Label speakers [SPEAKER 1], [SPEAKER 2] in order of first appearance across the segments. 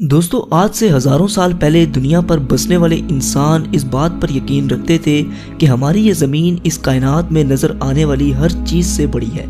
[SPEAKER 1] दोस्तों, आज से हजारों साल पहले दुनिया पर बसने वाले इंसान इस बात पर यकीन रखते थे कि हमारी ये ज़मीन इस कायनात में नज़र आने वाली हर चीज़ से बड़ी है।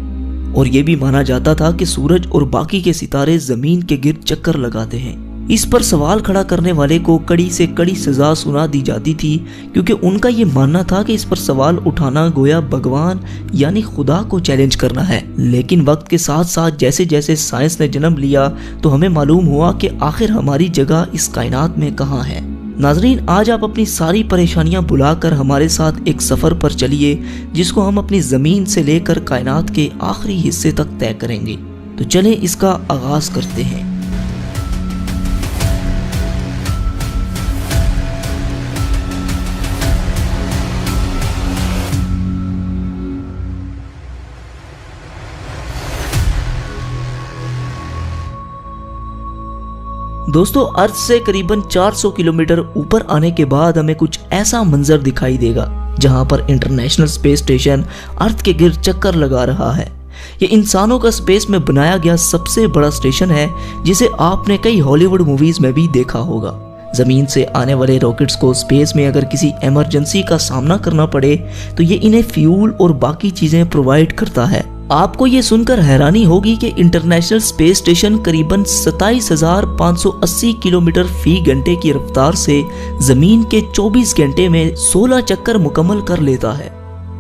[SPEAKER 1] और ये भी माना जाता था कि सूरज और बाकी के सितारे ज़मीन के गिर्द चक्कर लगाते हैं। इस पर सवाल खड़ा करने वाले को कड़ी से कड़ी सज़ा सुना दी जाती थी, क्योंकि उनका ये मानना था कि इस पर सवाल उठाना गोया भगवान यानी खुदा को चैलेंज करना है। लेकिन वक्त के साथ साथ जैसे जैसे साइंस ने जन्म लिया तो हमें मालूम हुआ कि आखिर हमारी जगह इस कायनात में कहाँ है। नाजरीन, आज आप अपनी सारी परेशानियां भुलाकर हमारे साथ एक सफ़र पर चलिए, जिसको हम अपनी ज़मीन से लेकर कायनात के आखिरी हिस्से तक तय करेंगे। तो चलें इसका आगाज करते हैं। दोस्तों, अर्थ से करीबन 400 किलोमीटर ऊपर आने के बाद हमें कुछ ऐसा मंजर दिखाई देगा जहां पर इंटरनेशनल स्पेस स्टेशन अर्थ के गिर्द चक्कर लगा रहा है। ये इंसानों का स्पेस में बनाया गया सबसे बड़ा स्टेशन है, जिसे आपने कई हॉलीवुड मूवीज में भी देखा होगा। जमीन से आने वाले रॉकेट्स को स्पेस में अगर किसी इमरजेंसी का सामना करना पड़े तो ये इन्हें फ्यूल और बाकी चीजें प्रोवाइड करता है। आपको ये सुनकर हैरानी होगी कि इंटरनेशनल स्पेस स्टेशन करीबन 27,580 किलोमीटर फी घंटे की रफ्तार से जमीन के 24 घंटे में 16 चक्कर मुकम्मल कर लेता है।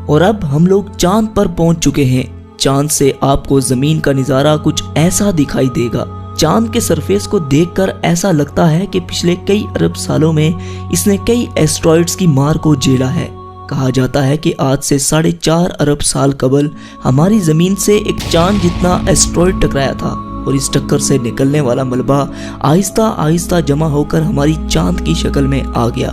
[SPEAKER 1] और अब हम लोग चांद पर पहुंच चुके हैं। चांद से आपको जमीन का नज़ारा कुछ ऐसा दिखाई देगा। चांद के सरफेस को देखकर ऐसा लगता है कि पिछले कई अरब सालों में इसने कई एस्ट्रॉइड्स की मार को झेला है। कहा जाता है कि आज से 4.5 अरब साल कबल हमारी जमीन से एक चांद जितना एस्ट्रॉइड टकराया था, और इस टक्कर से निकलने वाला मलबा आहिस्ता आहिस्ता जमा होकर हमारी चांद की शक्ल में आ गया।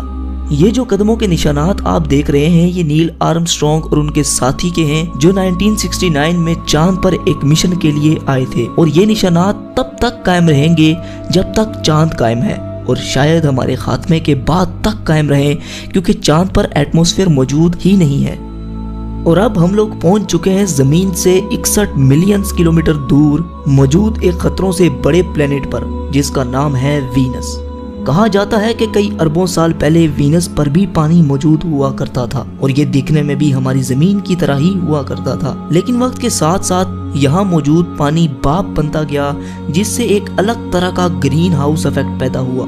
[SPEAKER 1] ये जो कदमों के निशानात आप देख रहे हैं, ये नील आर्मस्ट्रॉन्ग और उनके साथी के हैं, जो 1969 में चांद पर एक मिशन के लिए आए थे। और ये निशानात तब तक कायम रहेंगे जब तक चांद कायम है, और शायद हमारे खात्मे के बाद तक कायम रहे, क्योंकि चांद पर एटमॉस्फेयर मौजूद ही नहीं है। और अब हम लोग पहुंच चुके हैं जमीन से 61 मिलियन किलोमीटर दूर मौजूद एक खतरों से बड़े प्लेनेट पर, जिसका नाम है वीनस। कहा जाता है कि कई अरबों साल पहले वीनस पर भी पानी मौजूद हुआ करता था, और ये दिखने में भी हमारी जमीन की तरह ही हुआ करता था। लेकिन वक्त के साथ साथ यहाँ मौजूद पानी भाप बनता गया, जिससे एक अलग तरह का ग्रीन हाउस इफेक्ट पैदा हुआ।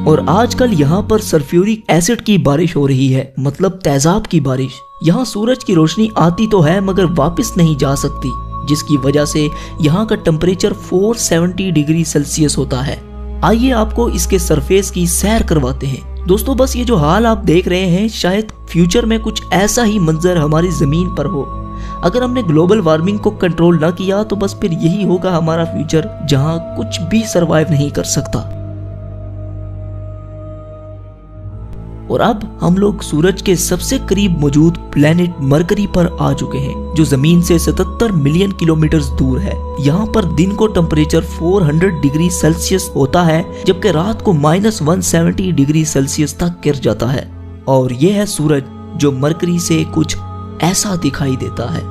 [SPEAKER 1] और आजकल यहाँ पर सल्फ्यूरिक एसिड की बारिश हो रही है, मतलब तेजाब की बारिश। यहाँ सूरज की रोशनी आती तो है मगर वापस नहीं जा सकती, जिसकी वजह से यहाँ का टेम्परेचर 470 डिग्री सेल्सियस होता है। आइए आपको इसके सरफेस की सैर करवाते हैं। दोस्तों, बस ये जो हाल आप देख रहे हैं, शायद फ्यूचर में कुछ ऐसा ही मंजर हमारी जमीन पर हो। अगर हमने ग्लोबल वार्मिंग को कंट्रोल ना किया तो बस फिर यही होगा हमारा फ्यूचर, जहां कुछ भी सरवाइव नहीं कर सकता। और अब हम लोग सूरज के सबसे करीब मौजूद प्लेनेट मरकरी पर आ चुके हैं, जो जमीन से 77 मिलियन किलोमीटर दूर है। यहाँ पर दिन को टेम्परेचर 400 डिग्री सेल्सियस होता है, जबकि रात को -170 डिग्री सेल्सियस तक गिर जाता है। और यह है सूरज, जो मरकरी से कुछ ऐसा दिखाई देता है,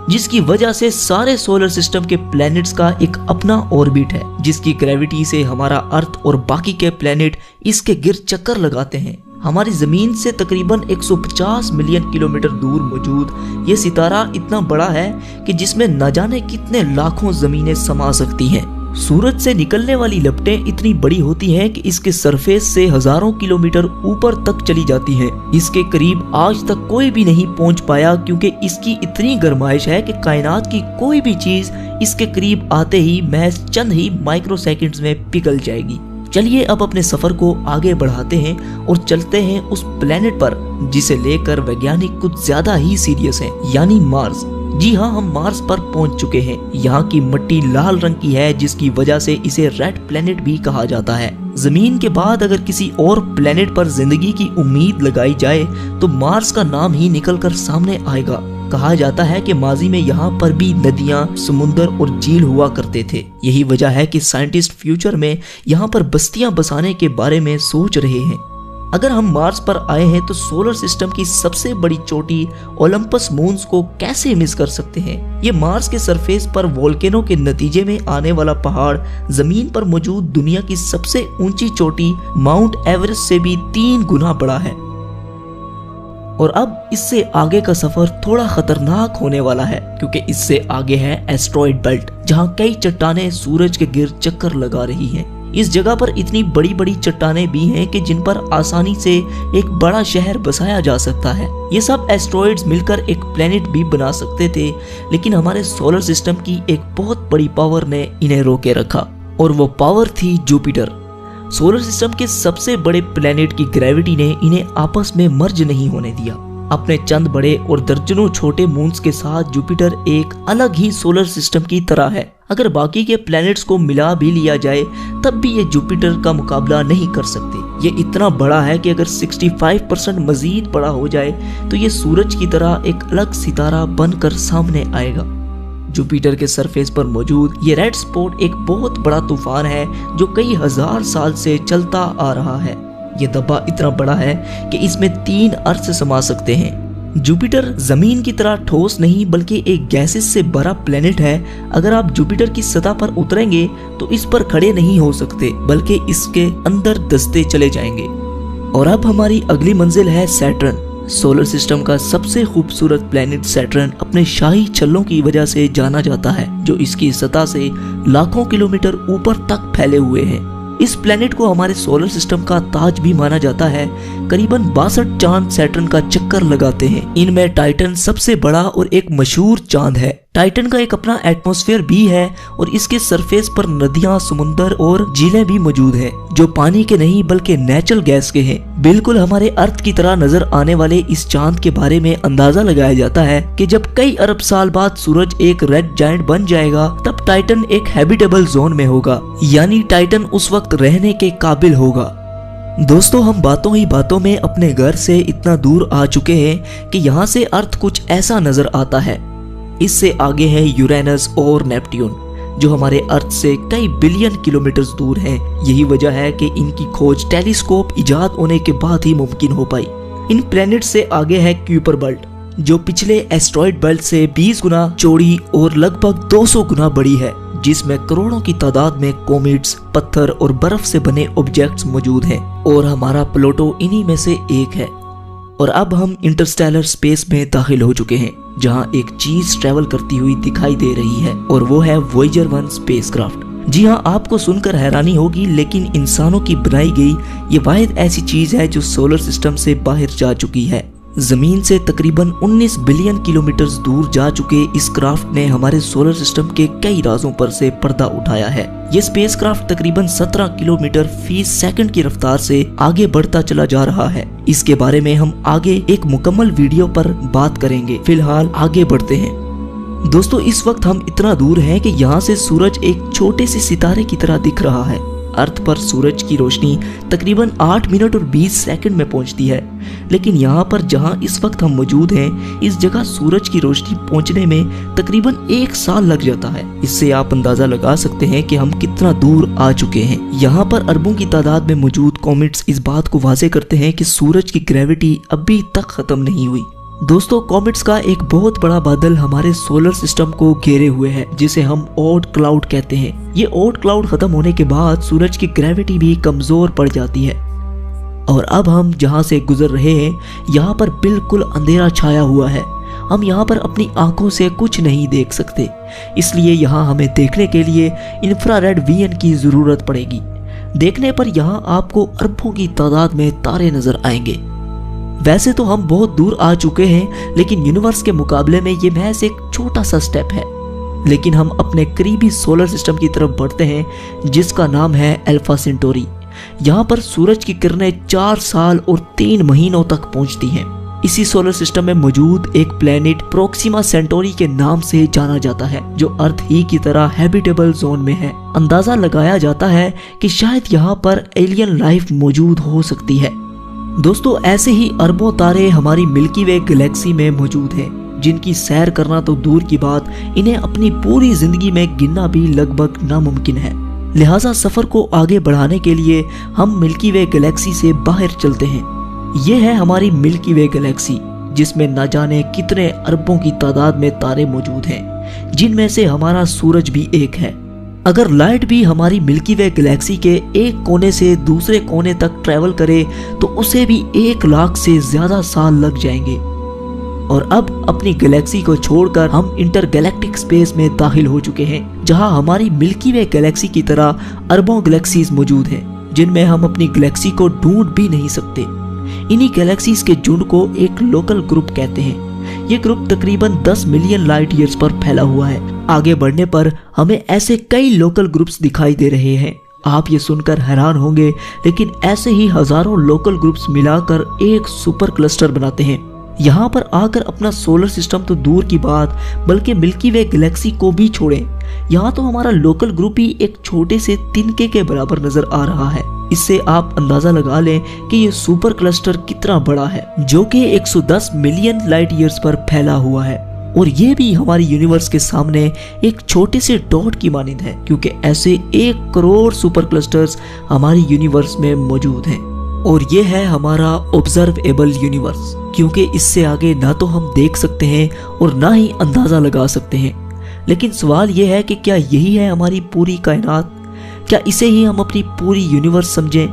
[SPEAKER 1] जिसकी वजह से सारे सोलर सिस्टम के प्लैनेट्स का एक अपना ऑर्बिट है, जिसकी ग्रेविटी से हमारा अर्थ और बाकी के प्लैनेट इसके गिर्द चक्कर लगाते हैं। हमारी जमीन से तकरीबन 150 मिलियन किलोमीटर दूर मौजूद ये सितारा इतना बड़ा है कि जिसमें न जाने कितने लाखों जमीनें समा सकती हैं। सूरज से निकलने वाली लपटें इतनी बड़ी होती हैं कि इसके सरफेस से हजारों किलोमीटर ऊपर तक चली जाती हैं। इसके करीब आज तक कोई भी नहीं पहुंच पाया, क्योंकि इसकी इतनी गर्माइश है कि कायनात की कोई भी चीज इसके करीब आते ही महज चंद ही माइक्रो सेकंड्स में पिघल जाएगी। चलिए अब अपने सफर को आगे बढ़ाते हैं और चलते हैं उस प्लेनेट पर जिसे लेकर वैज्ञानिक कुछ ज्यादा ही सीरियस हैं, यानी मार्स। जी हाँ, हम मार्स पर पहुंच चुके हैं। यहाँ की मिट्टी लाल रंग की है, जिसकी वजह से इसे रेड प्लेनेट भी कहा जाता है। जमीन के बाद अगर किसी और प्लेनेट पर जिंदगी की उम्मीद लगाई जाए तो मार्स का नाम ही निकलकर सामने आएगा। कहा जाता है कि माजी में यहाँ पर भी नदियाँ, समुंदर और झील हुआ करते थे। यही वजह है कि साइंटिस्ट फ्यूचर में यहाँ पर बस्तियां बसाने के बारे में सोच रहे हैं। अगर हम मार्स पर आए हैं तो सोलर सिस्टम की सबसे बड़ी चोटी ओलंपस मून्स को कैसे मिस कर सकते हैं। ये मार्स के सरफेस पर वोल्केनो के नतीजे में आने वाला पहाड़ जमीन पर मौजूद दुनिया की सबसे ऊंची चोटी माउंट एवरेस्ट से भी 3 गुना बड़ा है। और अब इससे आगे का सफर थोड़ा खतरनाक होने वाला है, क्योंकि इससे आगे है एस्ट्रॉइड बेल्ट, जहाँ कई चट्टानें सूरज के गिर्द चक्कर लगा रही हैं। इस जगह पर इतनी बड़ी बड़ी चट्टानें भी हैं कि जिन पर आसानी से एक बड़ा शहर बसाया जा सकता है। ये सब एस्ट्रॉइड्स मिलकर एक प्लेनेट भी बना सकते थे, लेकिन हमारे सोलर सिस्टम की एक बहुत बड़ी पावर ने इन्हें रोके रखा, और वो पावर थी जुपिटर। सोलर सिस्टम के सबसे बड़े प्लेनेट की ग्रेविटी ने इन्हें आपस में मर्ज नहीं होने दिया। अपने चंद बड़े और दर्जनों छोटे मून्स के साथ जुपिटर एक अलग ही सोलर सिस्टम की तरह है। अगर बाकी के प्लैनेट्स को मिला भी लिया जाए तब भी ये जुपिटर का मुकाबला नहीं कर सकते। ये इतना बड़ा है कि अगर 65% मजीद बड़ा हो जाए तो ये सूरज की तरह एक अलग सितारा बनकर सामने आएगा। जुपिटर के सरफेस पर मौजूद ये रेड स्पॉट एक बहुत बड़ा तूफान है जो कई हजार साल से चलता आ रहा है। ये धब्बा इतना बड़ा है कि इसमें 3 अर्थ समा सकते हैं। जुपिटर जमीन की तरह ठोस नहीं बल्कि एक गैसेस से भरा प्लेनेट है। अगर आप जुपिटर की सतह पर उतरेंगे तो इस पर खड़े नहीं हो सकते बल्कि इसके अंदर दसते चले जाएंगे। और अब हमारी अगली मंजिल है सैटर्न। सोलर सिस्टम का सबसे खूबसूरत प्लेनेट सैटर्न अपने शाही छल्लों की वजह से जाना जाता है, जो इसकी सतह से लाखों किलोमीटर ऊपर तक फैले हुए हैं। इस प्लेनेट को हमारे सोलर सिस्टम का ताज भी माना जाता है। करीबन 62 चांद सैटर्न का चक्कर लगाते हैं। इनमें टाइटन सबसे बड़ा और एक मशहूर चांद है। टाइटन का एक अपना एटमॉस्फेयर भी है और इसके सरफेस पर नदियां, समुंदर और झीलें भी मौजूद हैं, जो पानी के नहीं बल्कि नेचुरल गैस के हैं। बिल्कुल हमारे अर्थ की तरह नजर आने वाले इस चांद के बारे में अंदाजा लगाया जाता है कि जब कई अरब साल बाद सूरज एक रेड जायंट बन जाएगा तब टाइटन एक हैबिटेबल जोन में होगा, यानी टाइटन उस वक्त रहने के काबिल होगा। दोस्तों, हम बातों ही बातों में अपने घर से इतना दूर आ चुके हैं कि यहाँ से अर्थ कुछ ऐसा नजर आता है। इससे आगे है यूरेनस और नेपट्यून, जो हमारे अर्थ से कई बिलियन किलोमीटर दूर हैं। यही वजह है कि इनकी खोज टेलीस्कोप इजाद होने के बाद ही मुमकिन हो पाई। इन प्लैनेट से आगे है क्यूपर बेल्ट, जो पिछले एस्ट्रॉइड बेल्ट से 20 गुना चौड़ी और लगभग 200 गुना बड़ी है, जिसमें करोड़ों की तादाद में कॉमेट्स, पत्थर और बर्फ से बने ऑब्जेक्ट्स मौजूद हैं, और हमारा प्लूटो इन्हीं में से एक है। और अब हम इंटरस्टेलर स्पेस में दाखिल हो चुके हैं, जहां एक चीज ट्रेवल करती हुई दिखाई दे रही है, और वो है वॉयेजर 1 स्पेसक्राफ्ट। जी हाँ, आपको सुनकर हैरानी होगी, लेकिन इंसानों की बनाई गई ये वाहिद ऐसी चीज है जो सोलर सिस्टम से बाहर जा चुकी है। जमीन से तकरीबन 19 बिलियन किलोमीटर दूर जा चुके इस क्राफ्ट ने हमारे सोलर सिस्टम के कई राजों पर से पर्दा उठाया है। ये स्पेसक्राफ्ट तकरीबन 17 किलोमीटर फी सेकंड की रफ्तार से आगे बढ़ता चला जा रहा है। इसके बारे में हम आगे एक मुकम्मल वीडियो पर बात करेंगे। फिलहाल आगे बढ़ते हैं। दोस्तों, इस वक्त हम इतना दूर हैं कि यहाँ से सूरज एक छोटे से सितारे की तरह दिख रहा है। अर्थ पर सूरज की रोशनी तकरीबन 8 मिनट और 20 सेकंड में पहुंचती है, लेकिन यहाँ पर जहाँ इस वक्त हम मौजूद हैं, इस जगह सूरज की रोशनी पहुंचने में तकरीबन 1 साल लग जाता है। इससे आप अंदाजा लगा सकते हैं कि हम कितना दूर आ चुके हैं। यहाँ पर अरबों की तादाद में मौजूद कॉमेट्स इस बात को वाज़ेह करते हैं कि सूरज की ग्रेविटी अभी तक खत्म नहीं हुई। दोस्तों, कॉमेट्स का एक बहुत बड़ा बादल हमारे सोलर सिस्टम को घेरे हुए है, जिसे हम ओट क्लाउड कहते हैं। ये ओट क्लाउड खत्म होने के बाद सूरज की ग्रेविटी भी कमजोर पड़ जाती है, और अब हम जहाँ से गुजर रहे हैं यहाँ पर बिल्कुल अंधेरा छाया हुआ है। हम यहाँ पर अपनी आंखों से कुछ नहीं देख सकते, इसलिए यहाँ हमें देखने के लिए इंफ्रारेड विजन की जरूरत पड़ेगी। देखने पर यहाँ आपको अरबों की तादाद में तारे नजर आएंगे। वैसे तो हम बहुत दूर आ चुके हैं, लेकिन यूनिवर्स के मुकाबले में ये महज एक छोटा सा स्टेप है। लेकिन हम अपने करीबी सोलर सिस्टम की तरफ बढ़ते हैं, जिसका नाम है अल्फा सेंटोरी। यहाँ पर सूरज की किरणें 4 साल और 3 महीनों तक पहुँचती हैं। इसी सोलर सिस्टम में मौजूद एक प्लेनेट प्रोक्सिमा सेंटोरी के नाम से जाना जाता है, जो अर्थ ही की तरह हैबिटेबल जोन में है। अंदाजा लगाया जाता है कि शायद यहाँ पर एलियन लाइफ मौजूद हो सकती है। दोस्तों, ऐसे ही अरबों तारे हमारी मिल्की वे गैलेक्सी में मौजूद हैं, जिनकी सैर करना तो दूर की बात, इन्हें अपनी पूरी जिंदगी में गिनना भी लगभग नामुमकिन है। लिहाजा सफर को आगे बढ़ाने के लिए हम मिल्की वे गैलेक्सी से बाहर चलते हैं। ये है हमारी मिल्की वे गैलेक्सी, जिसमें न जाने कितने अरबों की तादाद में तारे मौजूद हैं, जिनमें से हमारा सूरज भी एक है। अगर लाइट भी हमारी मिल्की वे गैलेक्सी के एक कोने से दूसरे कोने तक ट्रैवल करे तो उसे भी 1 लाख से ज्यादा साल लग जाएंगे। और अब अपनी गैलेक्सी को छोड़कर हम इंटरगैलेक्टिक स्पेस में दाखिल हो चुके हैं, जहां हमारी मिल्की वे गैलेक्सी की तरह अरबों गैलेक्सीज मौजूद हैं, जिनमें हम अपनी गैलेक्सी को ढूंढ भी नहीं सकते। इन्हीं गैलेक्सीज के झुंड को एक लोकल ग्रुप कहते हैं। ये ग्रुप तकरीबन 10 मिलियन लाइट ईयर्स पर फैला हुआ है। आगे बढ़ने पर हमें ऐसे कई लोकल ग्रुप्स दिखाई दे रहे हैं। आप ये सुनकर हैरान होंगे, लेकिन ऐसे ही हजारों लोकल ग्रुप्स मिलाकर एक सुपर क्लस्टर बनाते हैं। यहाँ पर आकर अपना सोलर सिस्टम तो दूर की बात, बल्कि मिल्की वे गैलेक्सी को भी छोड़ें, यहाँ तो हमारा लोकल ग्रुप ही एक छोटे से तिनके के बराबर नजर आ रहा है। इससे आप अंदाजा लगा लें कि ये सुपर क्लस्टर कितना बड़ा है, जो कि 110 मिलियन लाइट ईयर्स पर फैला हुआ है। और ये भी हमारी यूनिवर्स के सामने एक छोटे से डॉट की मानिंद है, क्योंकि ऐसे 1 करोड़ सुपर क्लस्टर्स हमारी यूनिवर्स में मौजूद हैं। और ये है हमारा ऑब्जर्वेबल यूनिवर्स, क्योंकि इससे आगे ना तो हम देख सकते हैं और ना ही अंदाजा लगा सकते हैं। लेकिन सवाल ये है कि क्या यही है हमारी पूरी कायनात? क्या इसे ही हम अपनी पूरी यूनिवर्स समझें?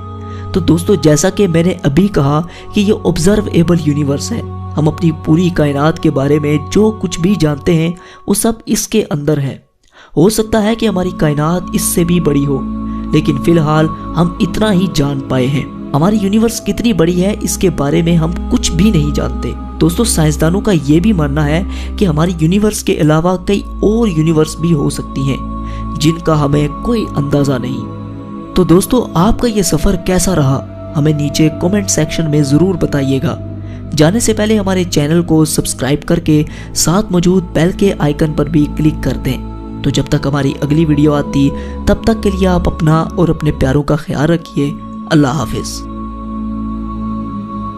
[SPEAKER 1] तो दोस्तों, जैसा कि मैंने अभी कहा कि ये ऑब्जर्वेबल यूनिवर्स है। हम अपनी पूरी कायनात के बारे में जो कुछ भी जानते हैं वो सब इसके अंदर है। हो सकता है कि हमारी कायनात इससे भी बड़ी हो, लेकिन फिलहाल हम इतना ही जान पाए हैं। हमारी यूनिवर्स कितनी बड़ी है इसके बारे में हम कुछ भी नहीं जानते। दोस्तों, साइंसदानों का ये भी मानना है कि हमारी यूनिवर्स के अलावा कई और यूनिवर्स भी हो सकती हैं, जिनका हमें कोई अंदाजा नहीं। तो दोस्तों, आपका ये सफर कैसा रहा? हमें नीचे कमेंट सेक्शन में जरूर बताइएगा। जाने से पहले हमारे चैनल को सब्सक्राइब करके साथ मौजूद बेल के आइकन पर भी क्लिक कर दें। तो जब तक हमारी अगली वीडियो आती, तब तक के लिए आप अपना और अपने प्यारों का ख्याल रखिए। अल्लाह हाफिज।